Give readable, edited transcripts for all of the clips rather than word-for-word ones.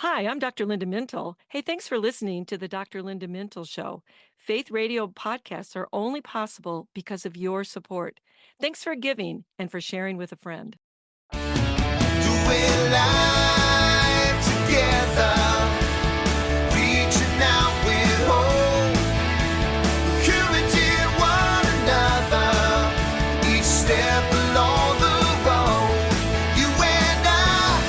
Hi, I'm Dr. Linda Mintle. Hey, thanks for listening to the Dr. Linda Mintle Show. Faith Radio podcasts are only possible because of your support. Thanks for giving and for sharing with a friend. Doing life together, reaching out with hope, encouraging one another, each step along the road. You and I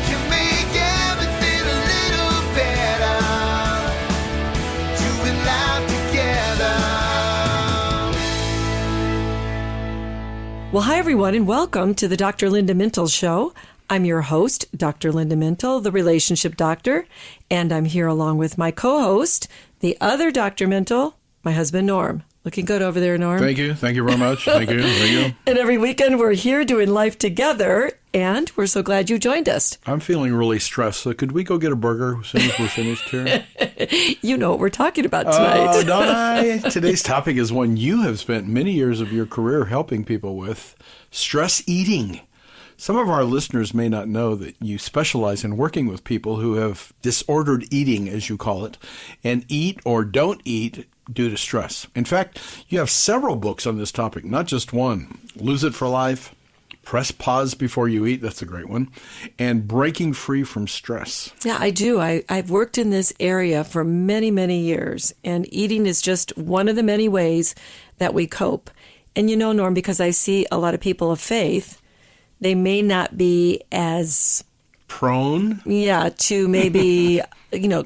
can make everything a little better, doing life together. Well, hi, everyone, and welcome to the Dr. Linda Mintle Show. I'm your host, Dr. Linda Mintle, the relationship doctor, and I'm here along with my co-host, the other Dr. Mintle, my husband, Norm. Looking good over there, Norm. Thank you. Thank you very much. Thank you. Thank you. And every weekend we're here doing life together, and we're so glad you joined us. I'm feeling really stressed, so could we go get a burger as soon as we're finished here? You know what we're talking about tonight. Oh, don't I? Today's topic is one you have spent many years of your career helping people with, stress eating. Some of our listeners may not know that you specialize in working with people who have disordered eating, as you call it, and eat or don't eat due to stress. In fact, you have several books on this topic, not just one. Lose It for Life, Press Pause Before You Eat, that's a great one, and Breaking Free from Stress. Yeah, I do. I've worked in this area for many, many years, and eating is just one of the many ways that we cope. And you know, Norm, because I see a lot of people of faith, they may not be as prone, to maybe,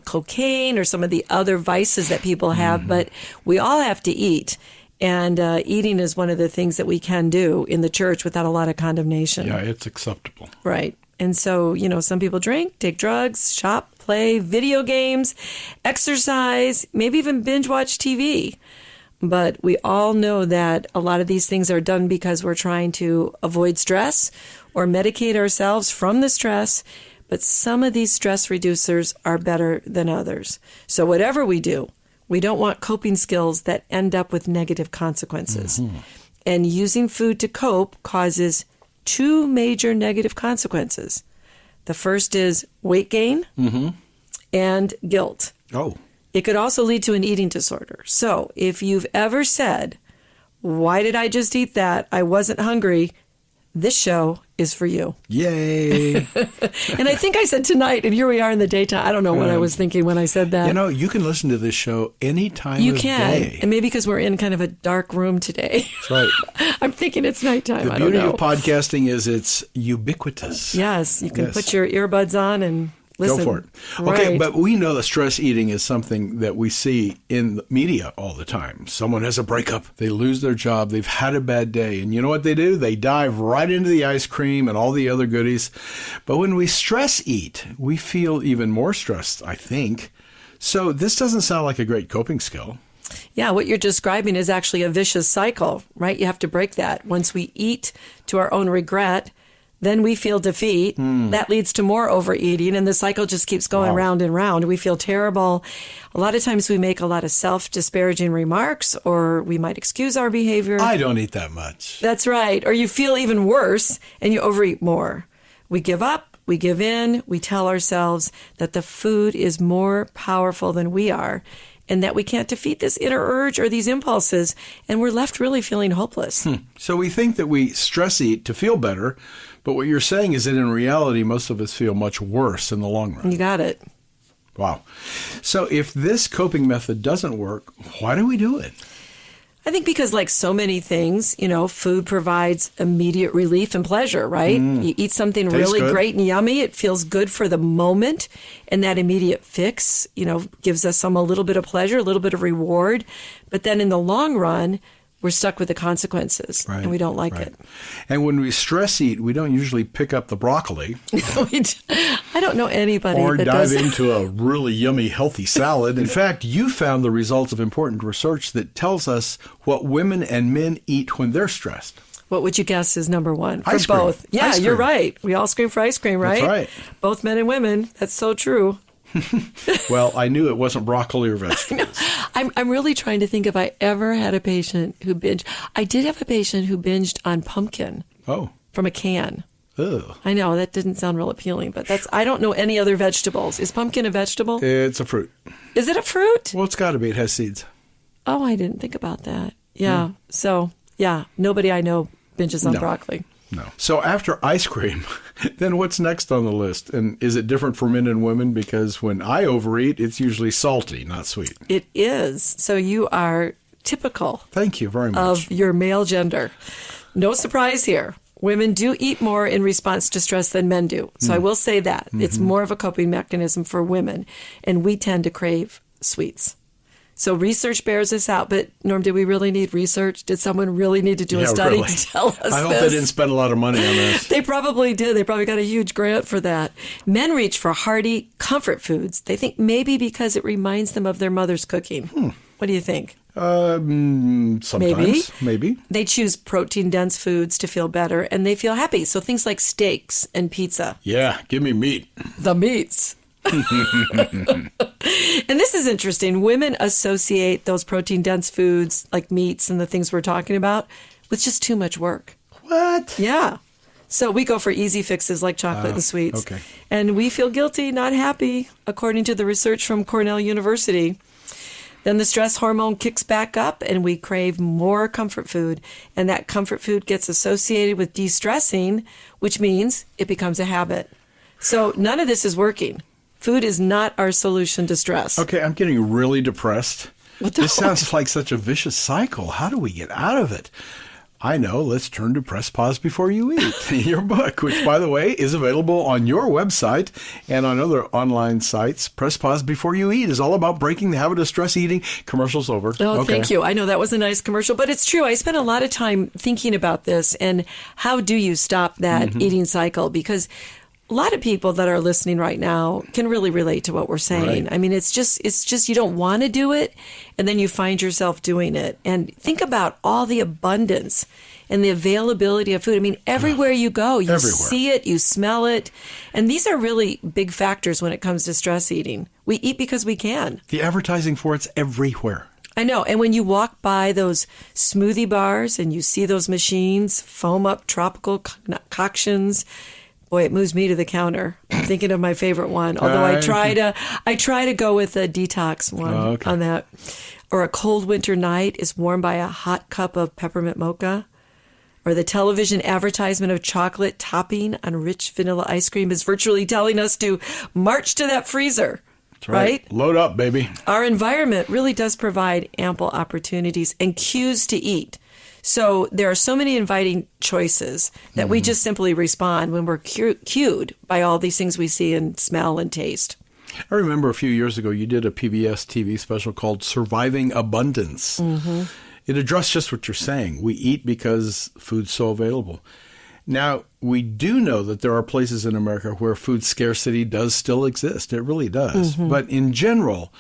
cocaine or some of the other vices that people have, but we all have to eat. And eating is one of the things that we can do in the church without a lot of condemnation. Yeah, it's acceptable. Right. And so, some people drink, take drugs, shop, play, video games, exercise, maybe even binge watch TV. But we all know that a lot of these things are done because we're trying to avoid stress or medicate ourselves from the stress. But some of these stress reducers are better than others. So whatever we do, we don't want coping skills that end up with negative consequences. Mm-hmm. And using food to cope causes two major negative consequences. The first is weight gain and guilt. Oh. It could also lead to an eating disorder. So if you've ever said, why did I just eat that? I wasn't hungry. This show is for you. Yay. And I think I said tonight, and here we are in the daytime. I don't know what I was thinking when I said that. You can listen to this show any time you of can. day. And maybe because we're in kind of a dark room today. That's right. I'm thinking it's nighttime. The I don't beauty know. of podcasting is it's ubiquitous. Yes, you can put your earbuds on and listen. Go for it. Okay, Right. but we know that stress eating is something that we see in the media all the time. Someone has a breakup, they lose their job, they've had a bad day, and you know what they do? They dive right into the ice cream and all the other goodies. But when we stress eat, we feel even more stressed, I think. So this doesn't sound like a great coping skill. Yeah, what you're describing is actually a vicious cycle, right? You have to break that. Once we eat to our own regret, then we feel defeat. That leads to more overeating, and the cycle just keeps going round and round. We feel terrible. A lot of times we make a lot of self-disparaging remarks, or we might excuse our behavior. I don't eat that much. That's right. Or you feel even worse, and you overeat more. We give up. We give in. We tell ourselves that the food is more powerful than we are, and that we can't defeat this inner urge or these impulses, and we're left really feeling hopeless. So we think that we stress eat to feel better, but what you're saying is that in reality, most of us feel much worse in the long run. You got it. Wow. So if this coping method doesn't work, why do we do it? I think because like so many things, food provides immediate relief and pleasure, right? You eat something Tastes really good. great and yummy. It feels good for the moment. And that immediate fix, gives us a little bit of pleasure, a little bit of reward. But then in the long run, we're stuck with the consequences, and we don't like it. And when we stress eat, we don't usually pick up the broccoli I don't know anybody or that dive does. into a really yummy, healthy salad. In fact, you found the results of important research that tells us what women and men eat when they're stressed. What would you guess is number one for Ice cream. both? Yeah, Ice you're cream. right. We all scream for ice cream, right? That's right. Both men and women. That's so true. Well, I knew it wasn't broccoli or vegetables. I'm really trying to think if I ever had a patient who binged. I did have a patient who binged on pumpkin Oh. from a can. Ugh. I know that didn't sound real appealing, but I don't know any other vegetables. Is pumpkin a vegetable? It's a fruit. Is it a fruit? Well, it's got to be. It has seeds. Oh, I didn't think about that. Yeah. So, yeah, nobody I know binges on No. broccoli. No. So after ice cream, then what's next on the list? And is it different for men and women? Because when I overeat, it's usually salty, not sweet. It is. So you are typical Thank you very much. of your male gender. No surprise here. Women do eat more in response to stress than men do. So I will say that. It's more of a coping mechanism for women, and we tend to crave sweets. So research bears this out. But, Norm, did we really need research? Did someone really need to do a study really. to tell us I hope this? they didn't spend a lot of money on this. They probably did. They probably got a huge grant for that. Men reach for hearty comfort foods. They think maybe because it reminds them of their mother's cooking. What do you think? Sometimes, maybe. They choose protein-dense foods to feel better, and they feel happy. So things like steaks and pizza. Yeah, give me meat. The meats. And this is interesting. Women associate those protein-dense foods like meats and the things we're talking about with just too much work. What? Yeah. So we go for easy fixes like chocolate and sweets. okay. And we feel guilty, not happy, according to the research from Cornell University. Then the stress hormone kicks back up and we crave more comfort food. And that comfort food gets associated with de-stressing, which means it becomes a habit. So none of this is working. Food is not our solution to stress. Okay, I'm getting really depressed. What the- This sounds like such a vicious cycle. How do we get out of it? I know. Let's turn to Press Pause Before You Eat, your book, which, by the way, is available on your website and on other online sites. Press Pause Before You Eat is all about breaking the habit of stress eating. Commercial's over. Oh, Okay. thank you. I know that was a nice commercial, but it's true. I spent a lot of time thinking about this and how do you stop that eating cycle? Because a lot of people that are listening right now can really relate to what we're saying. Right. I mean, it's just you don't want to do it, and then you find yourself doing it. And think about all the abundance and the availability of food. I mean, everywhere you go, you Everywhere. see it, you smell it. And these are really big factors when it comes to stress eating. We eat because we can. The advertising for it's everywhere. I know. And when you walk by those smoothie bars and you see those machines foam up tropical concoctions, boy, it moves me to the counter. I'm thinking of my favorite one. Although I try to go with a detox one on that. Or a cold winter night is warmed by a hot cup of peppermint mocha. Or the television advertisement of chocolate topping on rich vanilla ice cream is virtually telling us to march to that freezer. That's right. Load up, baby. Our environment really does provide ample opportunities and cues to eat. So there are so many inviting choices that we just simply respond when we're cued by all these things we see and smell and taste. I remember a few years ago you did a PBS TV special called Surviving Abundance. Mm-hmm. It addressed just what you're saying. We eat because food's so available. Now, we do know that there are places in America where food scarcity does still exist. It really does. Mm-hmm. But in general,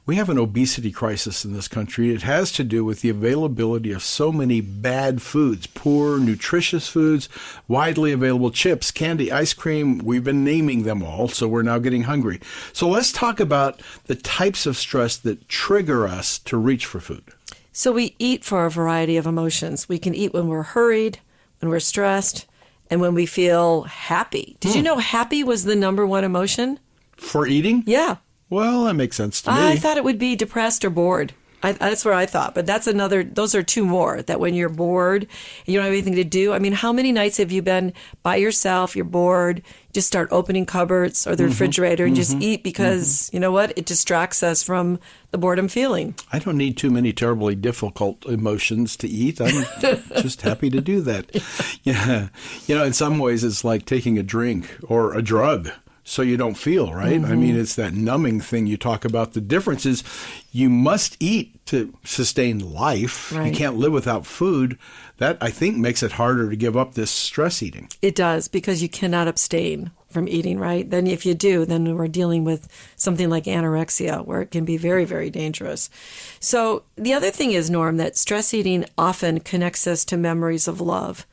we have an obesity crisis in this country. It has to do with the availability of so many bad foods, poor, nutritious foods, widely available chips, candy, ice cream. We've been naming them all, so we're now getting hungry. So let's talk about the types of stress that trigger us to reach for food. So we eat for a variety of emotions. We can eat when we're hurried, when we're stressed, and when we feel happy. Did you know happy was the number one emotion? For eating? Yeah. Well, that makes sense to me. I thought it would be depressed or bored. That's what I thought. But that's those are two more, that when you're bored and you don't have anything to do. I mean, how many nights have you been by yourself, you're bored, just start opening cupboards or the refrigerator and just eat because, you know what, it distracts us from the boredom feeling. I don't need too many terribly difficult emotions to eat. I'm just happy to do that. Yeah. You know, in some ways it's like taking a drink or a drug so you don't feel, right? I mean, it's that numbing thing you talk about. The difference is you must eat to sustain life. Right. You can't live without food. That, I think, makes it harder to give up this stress eating. It does, because you cannot abstain from eating, right? Then if you do, then we're dealing with something like anorexia, where it can be very, very dangerous. So the other thing is, Norm, that stress eating often connects us to memories of love,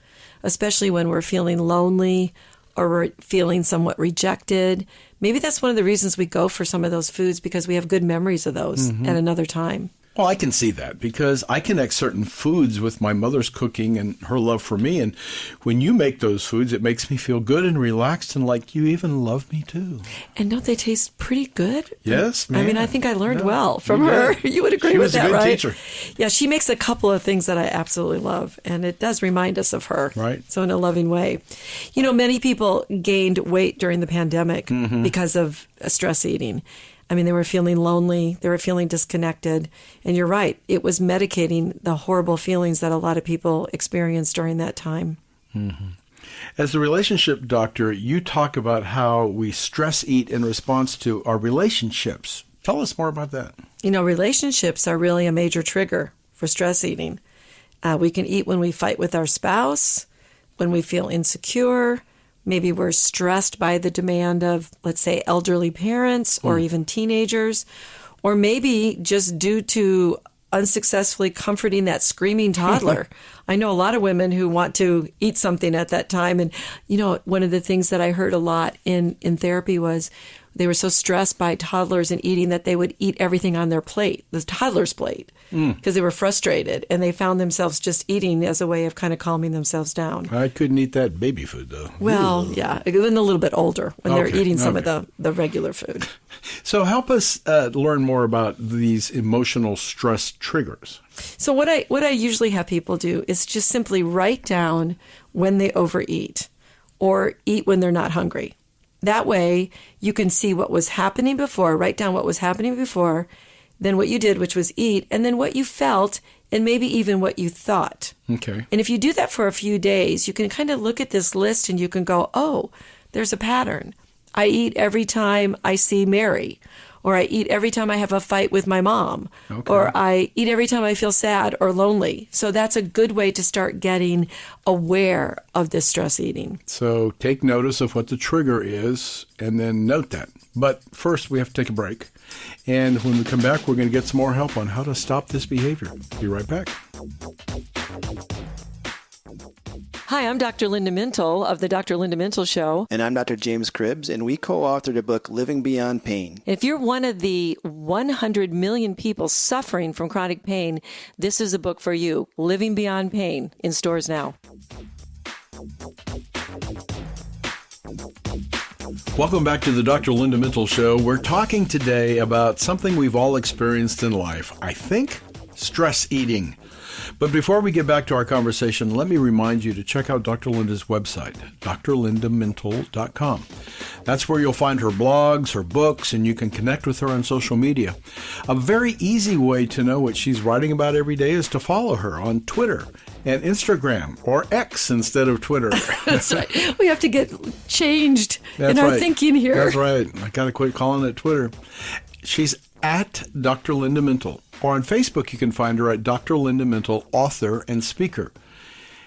especially when we're feeling lonely or we're feeling somewhat rejected. Maybe that's one of the reasons we go for some of those foods, because we have good memories of those at another time. Well, I can see that because I connect certain foods with my mother's cooking and her love for me. And when you make those foods, it makes me feel good and relaxed and like you even love me too. And don't they taste pretty good? Yes, I mean, man. I think I learned Yeah, well from you her. did. You would agree She with was a that, good right? teacher. Yeah, she makes a couple of things that I absolutely love, and it does remind us of her. Right. So in a loving way. You know, many people gained weight during the pandemic because of stress eating. I mean, they were feeling lonely, they were feeling disconnected, and you're right, it was medicating the horrible feelings that a lot of people experienced during that time. As the relationship doctor, you talk about how we stress eat in response to our relationships. Tell us more about that. You know, relationships are really a major trigger for stress eating. We can eat when we fight with our spouse, when we feel insecure. Maybe we're stressed by the demand of, let's say, elderly parents or even teenagers, or maybe just due to unsuccessfully comforting that screaming toddler. I know a lot of women who want to eat something at that time. And, you know, one of the things that I heard a lot in therapy was they were so stressed by toddlers and eating that they would eat everything on their plate, the toddler's plate, because they were frustrated. And they found themselves just eating as a way of kind of calming themselves down. I couldn't eat that baby food, though. Well, yeah, when a little bit older, when they're Okay, eating some okay. of the regular food. So help us learn more about these emotional stress triggers. So what I usually have people do is just simply write down when they overeat or eat when they're not hungry. That way you can see what was happening before, write down what was happening before, then what you did, which was eat, and then what you felt, and maybe even what you thought. Okay. And if you do that for a few days, you can kind of look at this list and you can go, oh, there's a pattern. I eat every time I see Mary, or I eat every time I have a fight with my mom, Okay. or I eat every time I feel sad or lonely. So that's a good way to start getting aware of this stress eating. So take notice of what the trigger is and then note that. But first, we have to take a break. And when we come back, we're going to get some more help on how to stop this behavior. Be right back. Hi, I'm Dr. Linda Mintle of the Dr. Linda Mintle Show. And I'm Dr. James Cribbs, and we co-authored a book, Living Beyond Pain. If you're one of the 100 million people suffering from chronic pain, this is a book for you, Living Beyond Pain, in stores now. Welcome back to the Dr. Linda Mintle Show. We're talking today about something we've all experienced in life. I think stress eating. But before we get back to our conversation, let me remind you to check out Dr. Linda's website, drlindamintle.com. That's where you'll find her blogs, her books, and you can connect with her on social media. A very easy way to know what she's writing about every day is to follow her on Twitter and Instagram, or X instead of Twitter. That's right. We have to get changed That's in our right. thinking here. That's right. I got to quit calling it Twitter. She's at Dr. Linda Mintle. Or on Facebook, you can find her at Dr. Linda Mintle, author and speaker.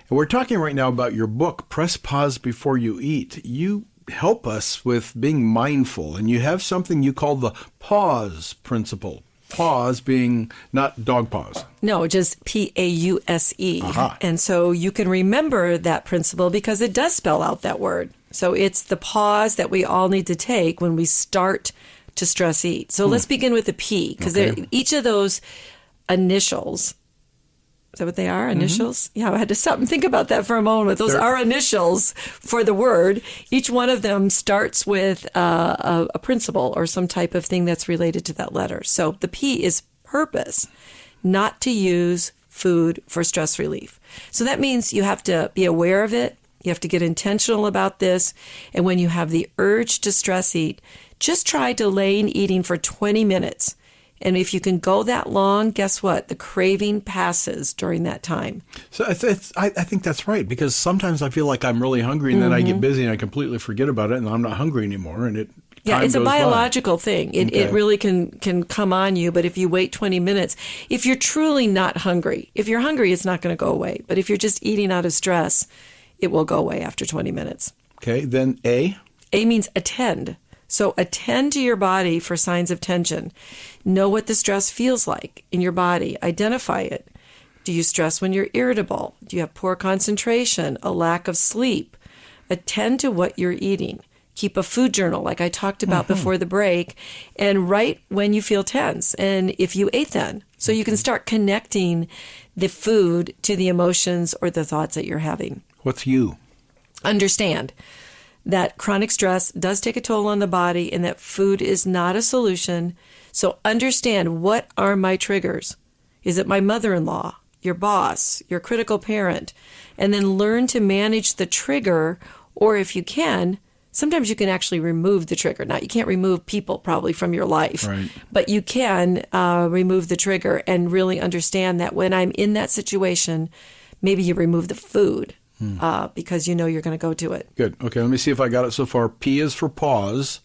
And we're talking right now about your book, Press Pause Before You Eat. You help us with being mindful, and you have something you call the pause principle. Pause being not dog paws. No, just P-A-U-S-E. Aha. And so you can remember that principle because it does spell out that word. So it's the pause that we all need to take when we start to stress eat. So let's begin with the P, because Okay. each of those initials, is that what they are? Initials? Yeah, I had to stop and think about that for a moment. Those They're- are initials for the word. Each one of them starts with a principle or some type of thing that's related to that letter. So the P is purpose, not to use food for stress relief. So that means you have to be aware of it. You have to get intentional about this. And when you have the urge to stress eat, just try delaying eating for 20 minutes. And if you can go that long, guess what? The craving passes during that time. So I think that's right, because sometimes I feel like I'm really hungry and then I get busy and I completely forget about it and I'm not hungry anymore. And Yeah, time it's a goes by. biological thing. It Okay. really can come on you. But if you wait 20 minutes, if you're truly not hungry, if you're hungry, it's not going to go away. But if you're just eating out of stress, it will go away after 20 minutes. Okay, then A. A means attend. So attend to your body for signs of tension. Know what the stress feels like in your body. Identify it. Do you stress when you're irritable? Do you have poor concentration, a lack of sleep? Attend to what you're eating. Keep a food journal like I talked about before the break, and write when you feel tense and if you ate then. So you can start connecting the food to the emotions or the thoughts that you're having. What's you? Understand that chronic stress does take a toll on the body and that food is not a solution. So understand, what are my triggers? Is it my mother-in-law, your boss, your critical parent? And then learn to manage the trigger, or if you can, sometimes you can actually remove the trigger. Now, you can't remove people probably from your life, Right. but you can remove the trigger and really understand that when I'm in that situation, maybe you remove the food because you know you're going to go to it. Good. Okay, let me see if I got it so far. P is for pause.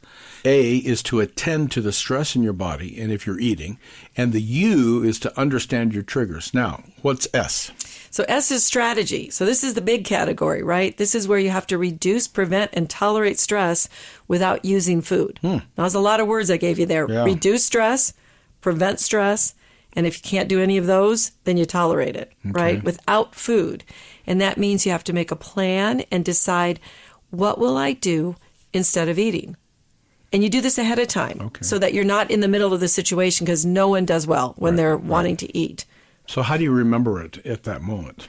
A is to attend to the stress in your body, and if you're eating. And the U is to understand your triggers. Now, what's S? So S is strategy. So this is the big category, right? This is where you have to reduce, prevent, and tolerate stress without using food. Now, there's a lot of words I gave you there. Yeah. Reduce stress, prevent stress, and if you can't do any of those, then you tolerate it, right? Without food. And that means you have to make a plan and decide, what will I do instead of eating? And you do this ahead of time so that you're not in the middle of the situation, because no one does well when they're wanting to eat. So how do you remember it at that moment?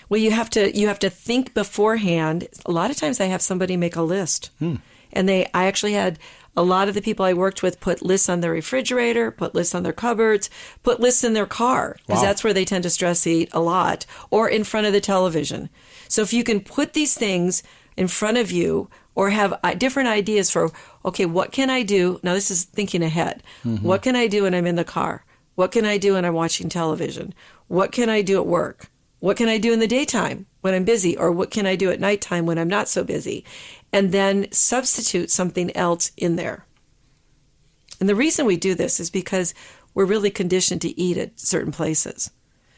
Well, you have to think beforehand. A lot of times I have somebody make a list. And I actually had a lot of the people I worked with put lists on their refrigerator, put lists on their cupboards, put lists in their car, because that's where they tend to stress eat a lot, or in front of the television. So if you can put these things in front of you or have different ideas for, okay, what can I do? Now, this is thinking ahead. What can I do when I'm in the car? What can I do when I'm watching television? What can I do at work? What can I do in the daytime when I'm busy? Or what can I do at nighttime when I'm not so busy? And then substitute something else in there. And the reason we do this is because we're really conditioned to eat at certain places.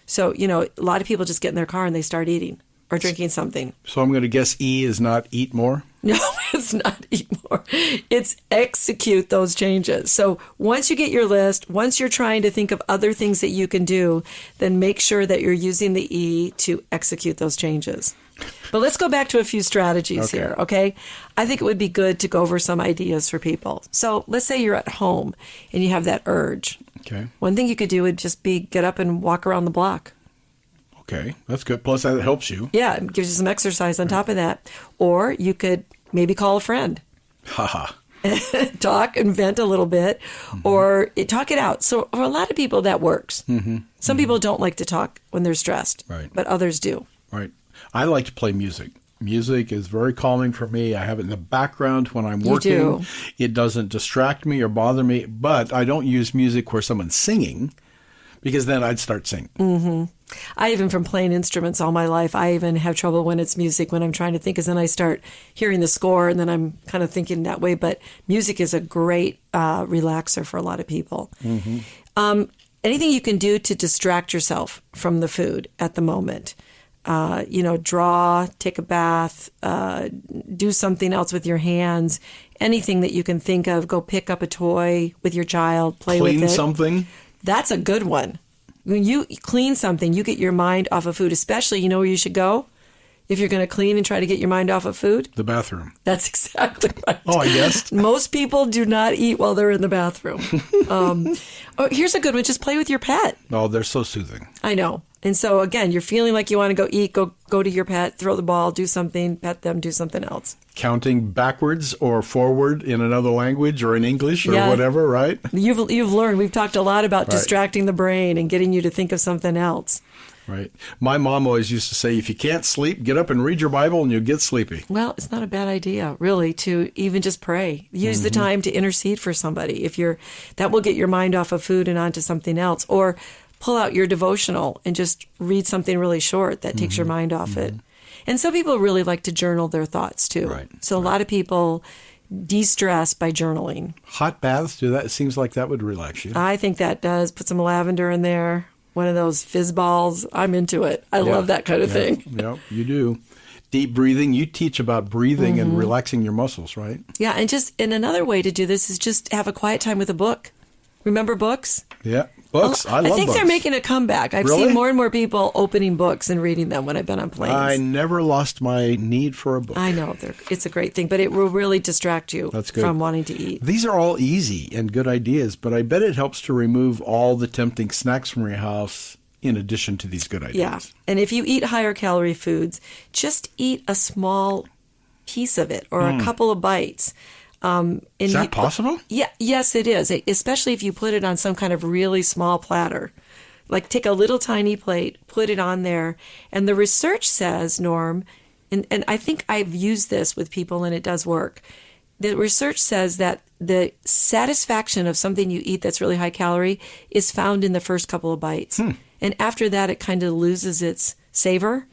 So, a lot of people just get in their car and they start eating or drinking something. So I'm going to guess E is not eat more? No, it's not eat more. It's execute those changes. So once you get your list, once you're trying to think of other things that you can do, then make sure that you're using the E to execute those changes. But let's go back to a few strategies here, okay? I think it would be good to go over some ideas for people. So let's say you're at home and you have that urge. Okay. One thing you could do would just be get up and walk around the block. Okay, that's good. Plus, that helps you. Yeah, it gives you some exercise on top of that. Or you could maybe call a friend. Haha. Talk and vent a little bit, or talk it out. So for a lot of people, that works. Some people don't like to talk when they're stressed, but others do. Right. I like to play music. Music is very calming for me. I have it in the background when I'm working. You do. It doesn't distract me or bother me, but I don't use music where someone's singing, because then I'd start singing. I even, from playing instruments all my life, I even have trouble when it's music, when I'm trying to think, because then I start hearing the score and then I'm kind of thinking that way. But music is a great relaxer for a lot of people. Anything you can do to distract yourself from the food at the moment. Draw, take a bath, do something else with your hands, anything that you can think of. Go pick up a toy with your child, play with it. Clean something. That's a good one. When you clean something, you get your mind off of food, especially, where you should go if you're going to clean and try to get your mind off of food? The bathroom. That's exactly right. Oh, I guessed. Most people do not eat while they're in the bathroom. Here's a good one. Just play with your pet. Oh, they're so soothing. I know. And so, again, you're feeling like you want to go eat, go to your pet, throw the ball, do something, pet them, do something else. Counting backwards or forward in another language or in English or whatever, right? You've learned. We've talked a lot about distracting the brain and getting you to think of something else. Right. My mom always used to say, if you can't sleep, get up and read your Bible and you'll get sleepy. Well, it's not a bad idea, really, to even just pray. Use the time to intercede for somebody. That will get your mind off of food and onto something else. Or pull out your devotional and just read something really short that takes your mind off it. And some people really like to journal their thoughts too. Right. So a lot of people de-stress by journaling. Hot baths, do that? It seems like that would relax you. I think that does. Put some lavender in there. One of those fizz balls. I'm into it. I love that kind of thing. Yeah, you do. Deep breathing. You teach about breathing and relaxing your muscles, right? Yeah, and another way to do this is just have a quiet time with a book. Remember books? Yeah. Books. I love I think books. they're making a comeback. I've Really? seen more and more people opening books and reading them when I've been on planes. I never lost my need for a book. I know. It's a great thing, but it will really distract you That's good. from wanting to eat. These are all easy and good ideas, but I bet it helps to remove all the tempting snacks from your house in addition to these good ideas. Yeah. And if you eat higher calorie foods, just eat a small piece of it or a couple of bites. Is that possible? Yeah, yes, it is, especially if you put it on some kind of really small platter. Like take a little tiny plate, put it on there. And the research says, Norm, and I think I've used this with people and it does work. The research says that the satisfaction of something you eat that's really high calorie is found in the first couple of bites. And after that, it kind of loses its savor.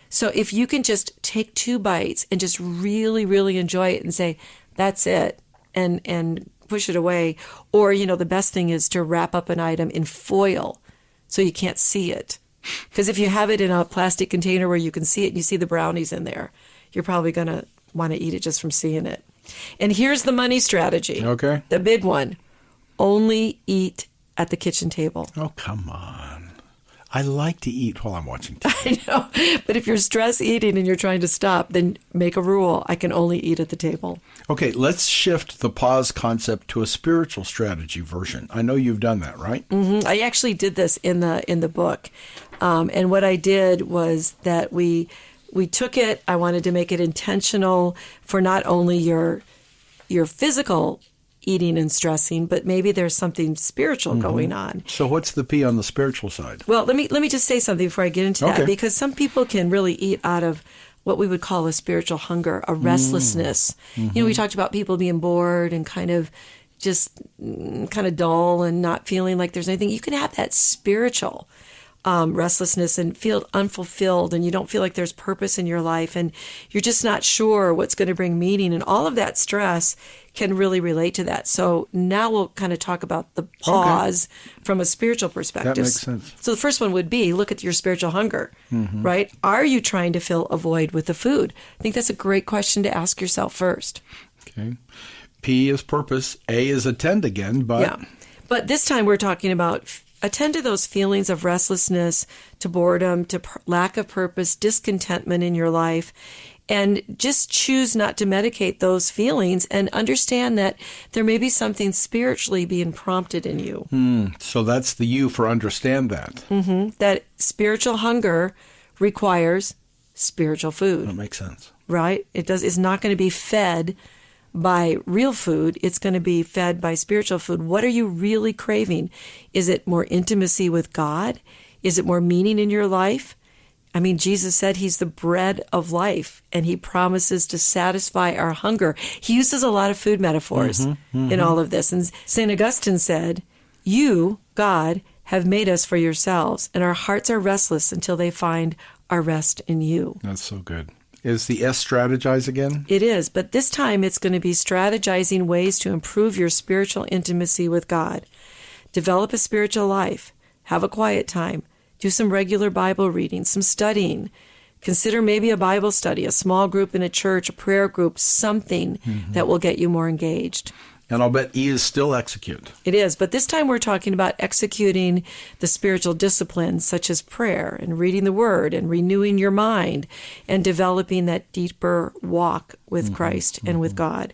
So if you can just take 2 bites and just really, really enjoy it and say, that's it, and push it away. Or, the best thing is to wrap up an item in foil so you can't see it. Because if you have it in a plastic container where you can see it and you see the brownies in there, you're probably going to want to eat it just from seeing it. And here's the money strategy. Okay. The big one. Only eat at the kitchen table. Oh, come on. I like to eat while I'm watching TV. I know. But if you're stress eating and you're trying to stop, then make a rule. I can only eat at the table. Okay, let's shift the pause concept to a spiritual strategy version. I know you've done that, right? I actually did this in the book. And what I did was that we took it. I wanted to make it intentional for not only your physical eating and stressing, but maybe there's something spiritual going on. So what's the P on the spiritual side? Well, let me just say something before I get into that, Okay. because some people can really eat out of what we would call a spiritual hunger, a restlessness. We talked about people being bored and kind of dull and not feeling like there's anything. You can have that spiritual restlessness and feel unfulfilled, and you don't feel like there's purpose in your life, and you're just not sure what's going to bring meaning, and all of that stress can really relate to that. So now we'll kind of talk about the pause from a spiritual perspective. That makes sense. So the first one would be look at your spiritual hunger, right? Are you trying to fill a void with the food? I think that's a great question to ask yourself first. Okay. P is purpose. A is attend again, but Yeah. But this time we're talking about attend to those feelings of restlessness, to boredom, to lack of purpose, discontentment in your life, and just choose not to medicate those feelings and understand that there may be something spiritually being prompted in you. so that's the U for understand that. That spiritual hunger requires spiritual food, That makes sense. right? It's not going to be fed by real food. It's going to be fed by spiritual food. What are you really craving? Is it more intimacy with God? Is it more meaning in your life? I mean, Jesus said he's the bread of life, and he promises to satisfy our hunger. He uses a lot of food metaphors in all of this. And St. Augustine said, you, God, have made us for yourselves, and our hearts are restless until they find our rest in you. That's so good. Is the S strategize again? It is, but this time it's going to be strategizing ways to improve your spiritual intimacy with God. Develop a spiritual life. Have a quiet time. Do some regular Bible reading, some studying. Consider maybe a Bible study, a small group in a church, a prayer group, something that will get you more engaged. And I'll bet E is still execute. It is, but this time we're talking about executing the spiritual disciplines such as prayer and reading the Word and renewing your mind and developing that deeper walk with Christ and with God.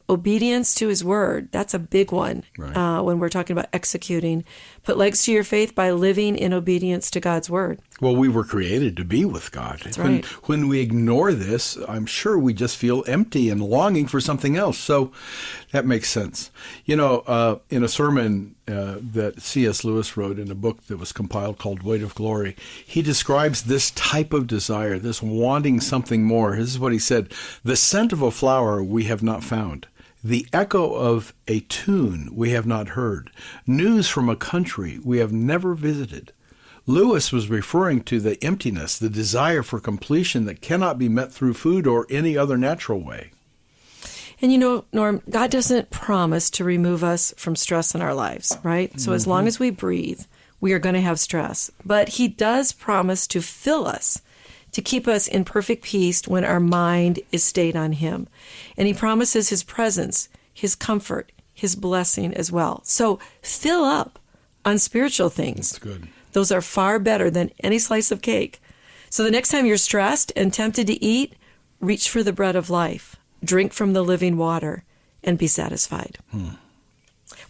Obedience to His Word, that's a big one when we're talking about executing. Put legs to your faith by living in obedience to God's Word. Well, we were created to be with God. That's right. When we ignore this, I'm sure we just feel empty and longing for something else. So that makes sense. In a sermon that C.S. Lewis wrote in a book that was compiled called Weight of Glory, he describes this type of desire, this wanting something more. This is what he said: the scent of a flower we have not found. The echo of a tune we have not heard. News from a country we have never visited. Lewis was referring to the emptiness, the desire for completion that cannot be met through food or any other natural way. And Norm, God doesn't promise to remove us from stress in our lives, right? So as long as we breathe, we are going to have stress. But He does promise to fill us, to keep us in perfect peace when our mind is stayed on Him. And He promises His presence, His comfort, His blessing as well. So fill up on spiritual things. That's good. Those are far better than any slice of cake. So the next time you're stressed and tempted to eat, reach for the bread of life, drink from the living water, and be satisfied. Well,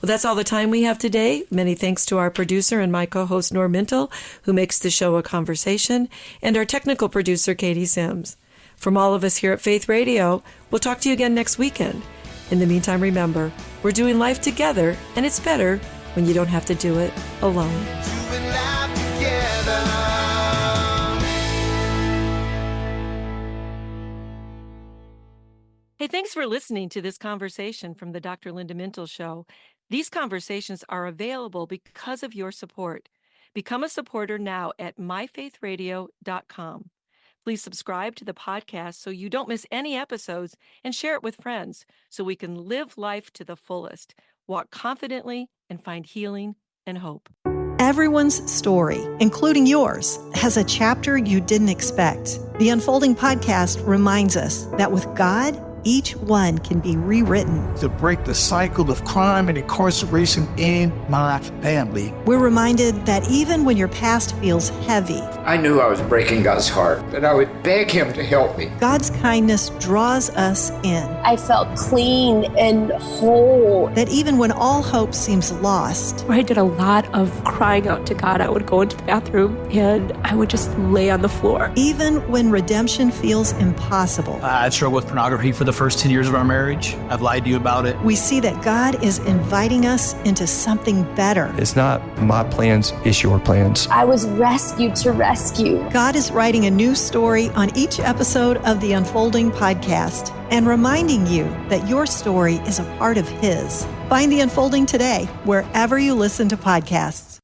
that's all the time we have today. Many thanks to our producer and my co-host, Norm Mintel, who makes the show a conversation, and our technical producer, Katie Sims. From all of us here at Faith Radio, we'll talk to you again next weekend. In the meantime, remember, we're doing life together, and it's better when you don't have to do it alone. Doing life together. Hey, thanks for listening to this conversation from the Dr. Linda Mintel Show. These conversations are available because of your support. Become a supporter now at myfaithradio.com. Please subscribe to the podcast so you don't miss any episodes, and share it with friends so we can live life to the fullest, walk confidently, and find healing and hope. Everyone's story, including yours, has a chapter you didn't expect. The Unfolding Podcast reminds us that with God, each one can be rewritten. To break the cycle of crime and incarceration in my family. We're reminded that even when your past feels heavy, I knew I was breaking God's heart, and I would beg Him to help me. God's kindness draws us in. I felt clean and whole. That even when all hope seems lost, I did a lot of crying out to God. I would go into the bathroom and I would just lay on the floor. even when redemption feels impossible, I struggled with pornography for the first 10 years of our marriage. I've lied to you about it. we see that God is inviting us into something better. It's not my plans, it's your plans. I was rescued to rescue. God is writing a new story on each episode of the Unfolding Podcast and reminding you that your story is a part of His. Find The Unfolding today, wherever you listen to podcasts.